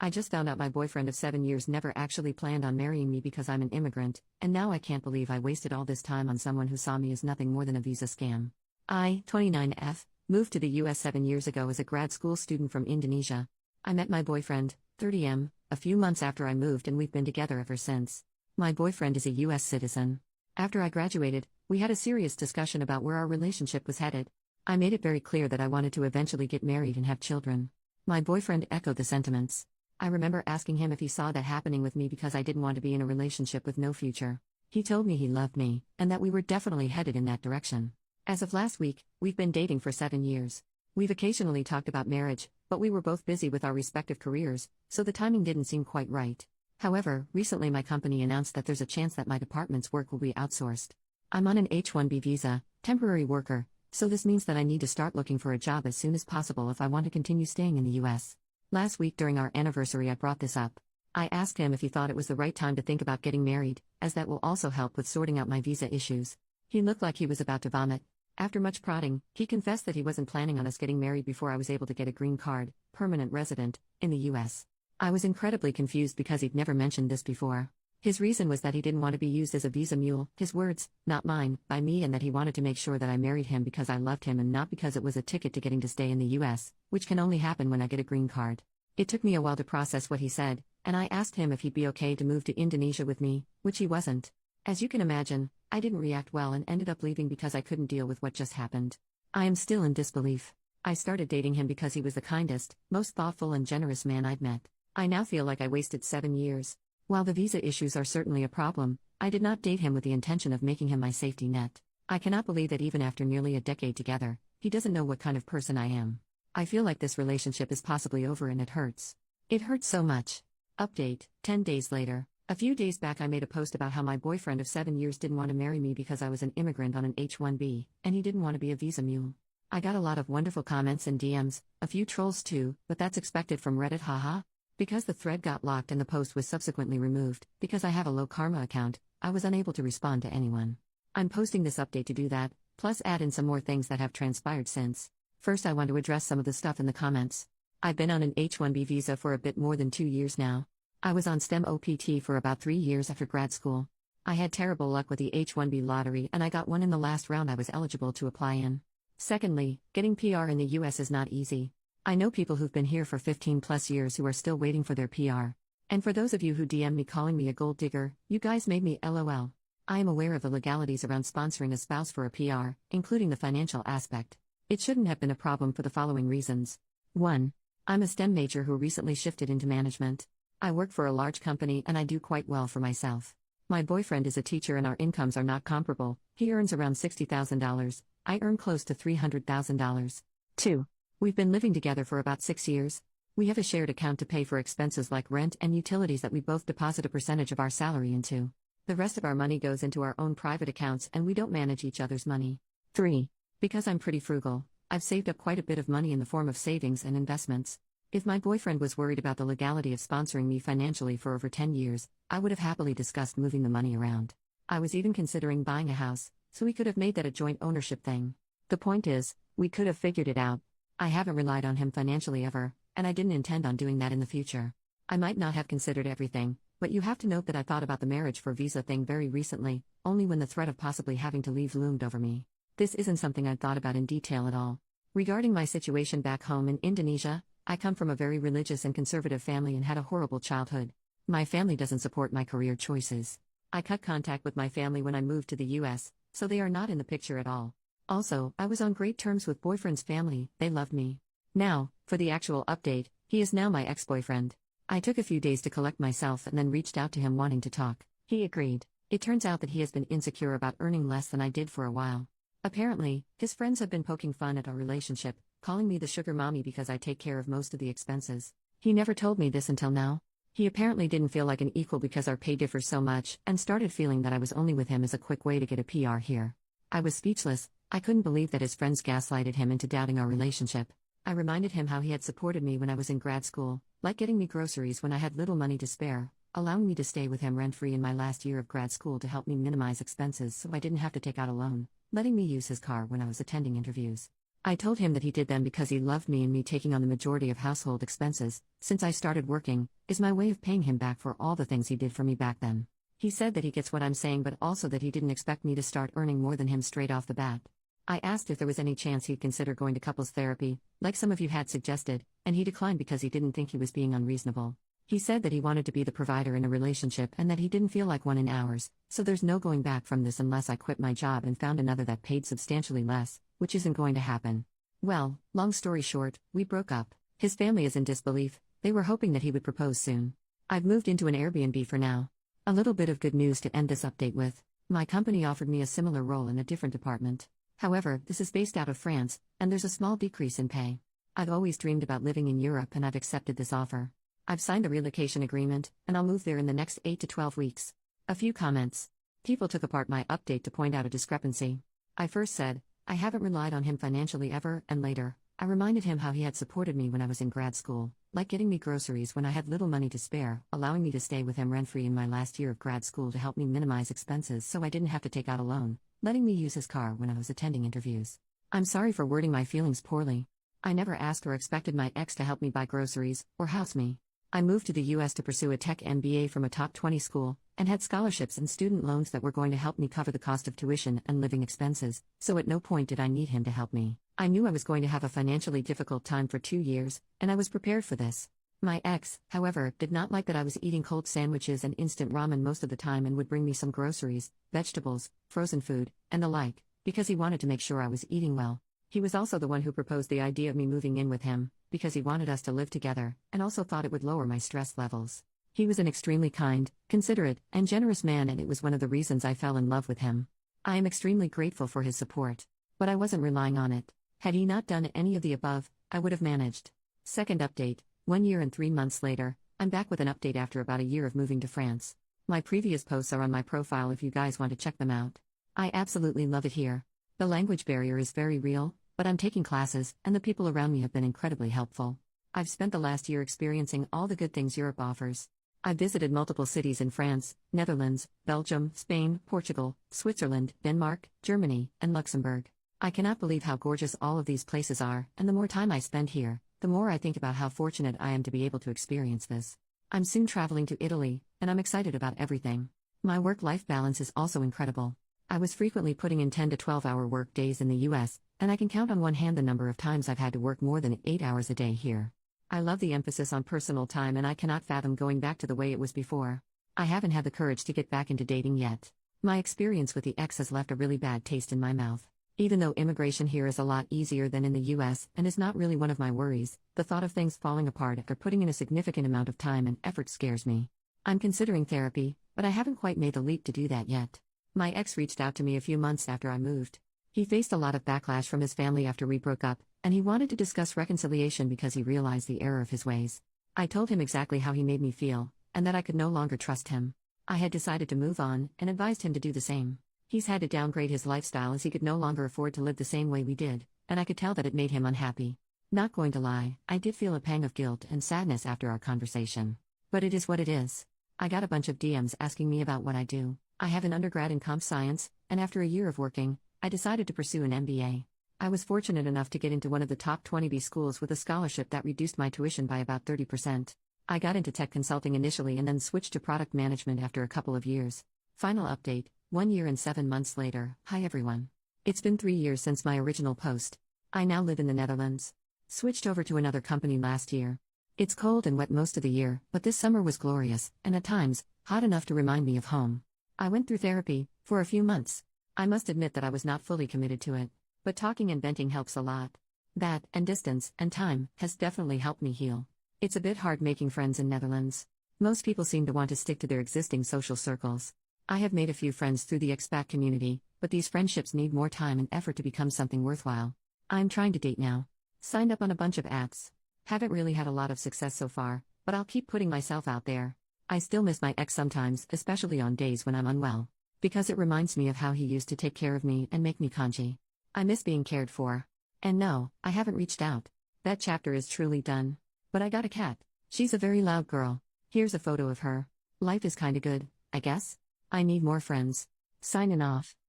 I just found out my boyfriend of 7 years never actually planned on marrying me because I'm an immigrant, and now I can't believe I wasted all this time on someone who saw me as nothing more than a visa scam. I, 29F, moved to the US 7 years ago as a grad school student from Indonesia. I met my boyfriend, 30M, a few months after I moved, and we've been together ever since. My boyfriend is a US citizen. After I graduated, we had a serious discussion about where our relationship was headed. I made it very clear that I wanted to eventually get married and have children. My boyfriend echoed the sentiments. I remember asking him if he saw that happening with me because I didn't want to be in a relationship with no future. He told me he loved me, and that we were definitely headed in that direction. As of last week, we've been dating for 7 years. We've occasionally talked about marriage, but we were both busy with our respective careers, so the timing didn't seem quite right. However, recently my company announced that there's a chance that my department's work will be outsourced. I'm on an H-1B visa, temporary worker, so this means that I need to start looking for a job as soon as possible if I want to continue staying in the US. Last week during our anniversary I brought this up. I asked him if he thought it was the right time to think about getting married, as that will also help with sorting out my visa issues. He looked like he was about to vomit. After much prodding, he confessed that he wasn't planning on us getting married before I was able to get a green card, permanent resident, in the US. I was incredibly confused because he'd never mentioned this before. His reason was that he didn't want to be used as a visa mule, his words, not mine, by me, and that he wanted to make sure that I married him because I loved him and not because it was a ticket to getting to stay in the US, which can only happen when I get a green card. It took me a while to process what he said, and I asked him if he'd be okay to move to Indonesia with me, which he wasn't. As you can imagine, I didn't react well and ended up leaving because I couldn't deal with what just happened. I am still in disbelief. I started dating him because he was the kindest, most thoughtful and generous man I'd met. I now feel like I wasted 7 years. While the visa issues are certainly a problem, I did not date him with the intention of making him my safety net. I cannot believe that even after nearly a decade together, he doesn't know what kind of person I am. I feel like this relationship is possibly over and it hurts. It hurts so much. Update, 10 days later. A few days back I made a post about how my boyfriend of 7 years didn't want to marry me because I was an immigrant on an H-1B, and he didn't want to be a visa mule. I got a lot of wonderful comments and DMs, a few trolls too, but that's expected from Reddit, haha. Because the thread got locked and the post was subsequently removed, because I have a low karma account, I was unable to respond to anyone. I'm posting this update to do that, plus add in some more things that have transpired since. First I want to address some of the stuff in the comments. I've been on an H-1B visa for a bit more than 2 years now. I was on STEM OPT for about 3 years after grad school. I had terrible luck with the H-1B lottery and I got one in the last round I was eligible to apply in. Secondly, getting PR in the US is not easy. I know people who've been here for 15 plus years who are still waiting for their PR. And for those of you who DM me calling me a gold digger, you guys made me LOL. I am aware of the legalities around sponsoring a spouse for a PR, including the financial aspect. It shouldn't have been a problem for the following reasons. 1. I'm a STEM major who recently shifted into management. I work for a large company and I do quite well for myself. My boyfriend is a teacher and our incomes are not comparable. He earns around $60,000. I earn close to $300,000. 2. We've been living together for about 6 years. We have a shared account to pay for expenses like rent and utilities that we both deposit a percentage of our salary into. The rest of our money goes into our own private accounts and we don't manage each other's money. 3. Because I'm pretty frugal, I've saved up quite a bit of money in the form of savings and investments. If my boyfriend was worried about the legality of sponsoring me financially for over 10 years, I would have happily discussed moving the money around. I was even considering buying a house, so we could have made that a joint ownership thing. The point is, we could have figured it out. I haven't relied on him financially ever, and I didn't intend on doing that in the future. I might not have considered everything, but you have to note that I thought about the marriage for visa thing very recently, only when the threat of possibly having to leave loomed over me. This isn't something I'd thought about in detail at all. Regarding my situation back home in Indonesia, I come from a very religious and conservative family and had a horrible childhood. My family doesn't support my career choices. I cut contact with my family when I moved to the US, so they are not in the picture at all. Also, I was on great terms with boyfriend's family, they loved me. Now, for the actual update, he is now my ex-boyfriend. I took a few days to collect myself and then reached out to him wanting to talk. He agreed. It turns out that he has been insecure about earning less than I did for a while. Apparently, his friends have been poking fun at our relationship, calling me the sugar mommy because I take care of most of the expenses. He never told me this until now. He apparently didn't feel like an equal because our pay differs so much and started feeling that I was only with him as a quick way to get a PR here. I was speechless. I couldn't believe that his friends gaslighted him into doubting our relationship. I reminded him how he had supported me when I was in grad school, like getting me groceries when I had little money to spare, allowing me to stay with him rent-free in my last year of grad school to help me minimize expenses so I didn't have to take out a loan, letting me use his car when I was attending interviews. I told him that he did them because he loved me, and me taking on the majority of household expenses, since I started working, is my way of paying him back for all the things he did for me back then. He said that he gets what I'm saying, but also that he didn't expect me to start earning more than him straight off the bat. I asked if there was any chance he'd consider going to couples therapy, like some of you had suggested, and he declined because he didn't think he was being unreasonable. He said that he wanted to be the provider in a relationship and that he didn't feel like one in ours, so there's no going back from this unless I quit my job and found another that paid substantially less, which isn't going to happen. Well, long story short, we broke up. His family is in disbelief, they were hoping that he would propose soon. I've moved into an Airbnb for now. A little bit of good news to end this update with. My company offered me a similar role in a different department. However, this is based out of France, and there's a small decrease in pay. I've always dreamed about living in Europe and I've accepted this offer. I've signed the relocation agreement, and I'll move there in the next 8 to 12 weeks. A few comments. People took apart my update to point out a discrepancy. I first said, I haven't relied on him financially ever, and later, I reminded him how he had supported me when I was in grad school, like getting me groceries when I had little money to spare, allowing me to stay with him rent-free in my last year of grad school to help me minimize expenses so I didn't have to take out a loan, letting me use his car when I was attending interviews. I'm sorry for wording my feelings poorly. I never asked or expected my ex to help me buy groceries, or house me. I moved to the US to pursue a tech MBA from a top 20 school, and had scholarships and student loans that were going to help me cover the cost of tuition and living expenses, so at no point did I need him to help me. I knew I was going to have a financially difficult time for 2 years, and I was prepared for this. My ex, however, did not like that I was eating cold sandwiches and instant ramen most of the time and would bring me some groceries, vegetables, frozen food, and the like, because he wanted to make sure I was eating well. He was also the one who proposed the idea of me moving in with him, because he wanted us to live together, and also thought it would lower my stress levels. He was an extremely kind, considerate, and generous man, and it was one of the reasons I fell in love with him. I am extremely grateful for his support. But I wasn't relying on it. Had he not done any of the above, I would have managed. Second update, 1 year and 3 months later, I'm back with an update after about a year of moving to France. My previous posts are on my profile if you guys want to check them out. I absolutely love it here. The language barrier is very real, but I'm taking classes, and the people around me have been incredibly helpful. I've spent the last year experiencing all the good things Europe offers. I've visited multiple cities in France, Netherlands, Belgium, Spain, Portugal, Switzerland, Denmark, Germany, and Luxembourg. I cannot believe how gorgeous all of these places are, and the more time I spend here, the more I think about how fortunate I am to be able to experience this. I'm soon traveling to Italy, and I'm excited about everything. My work-life balance is also incredible. I was frequently putting in 10 to 12-hour work days in the US, and I can count on one hand the number of times I've had to work more than 8 hours a day here. I love the emphasis on personal time, and I cannot fathom going back to the way it was before. I haven't had the courage to get back into dating yet. My experience with the ex has left a really bad taste in my mouth. Even though immigration here is a lot easier than in the US and is not really one of my worries, the thought of things falling apart after putting in a significant amount of time and effort scares me. I'm considering therapy, but I haven't quite made the leap to do that yet. My ex reached out to me a few months after I moved. He faced a lot of backlash from his family after we broke up, and he wanted to discuss reconciliation because he realized the error of his ways. I told him exactly how he made me feel, and that I could no longer trust him. I had decided to move on, and advised him to do the same. He's had to downgrade his lifestyle as he could no longer afford to live the same way we did, and I could tell that it made him unhappy. Not going to lie, I did feel a pang of guilt and sadness after our conversation. But it is what it is. I got a bunch of DMs asking me about what I do. I have an undergrad in comp science, and after a year of working, I decided to pursue an MBA. I was fortunate enough to get into one of the top 20B schools with a scholarship that reduced my tuition by about 30%. I got into tech consulting initially and then switched to product management after a couple of years. Final update, 1 year and 7 months later. Hi everyone. It's been 3 years since my original post. I now live in the Netherlands. Switched over to another company last year. It's cold and wet most of the year, but this summer was glorious, and at times, hot enough to remind me of home. I went through therapy, for a few months. I must admit that I was not fully committed to it. But talking and venting helps a lot. That, and distance, and time, has definitely helped me heal. It's a bit hard making friends in Netherlands. Most people seem to want to stick to their existing social circles. I have made a few friends through the expat community, but these friendships need more time and effort to become something worthwhile. I'm trying to date now. Signed up on a bunch of apps. Haven't really had a lot of success so far, but I'll keep putting myself out there. I still miss my ex sometimes, especially on days when I'm unwell. Because it reminds me of how he used to take care of me and make me congee. I miss being cared for. And no, I haven't reached out. That chapter is truly done. But I got a cat. She's a very loud girl. Here's a photo of her. Life is kinda good, I guess. I need more friends. Signing off.